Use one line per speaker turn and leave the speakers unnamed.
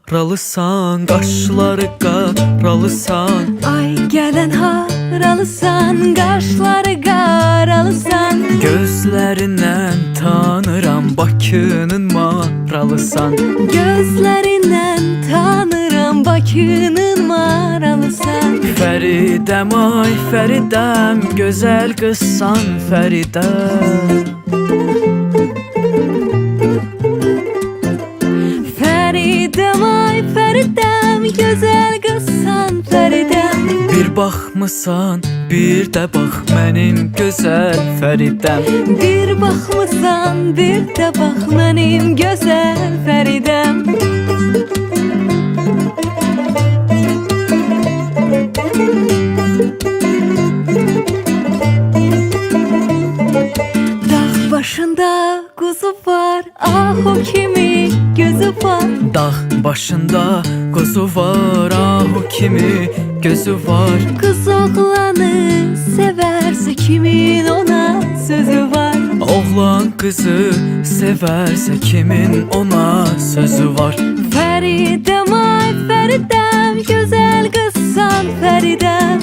haralısan, qaşları qaralısan.
Ay gələn haralısan, qaşları qaralısan.
Gözlərindən tanıram Bakının maralısan.
Gözlərindən tanıram Bakının maralısan.
Fəridəm, ay Fəridəm, gözəl qızsan Fəridəm.
Fəridəm, ay Fəridəm, gözəl qızsan Fəridəm.
Bir baxmısan, bir də bax mənim gözəl Fəridəm.
Bir baxmısan, bir də bax mənim gözəl Fəridəm. Dağ başında quzu var, ah o kimi gözü var.
Dağ başında quzu var, ah o kimi gözü var.
Qız oğlanı sevərsə kimin ona sözü var.
Oğlan qızı sevərsə kimin ona sözü var.
Fəridəm, ay Fəridəm, gözəl qızsan Fəridəm.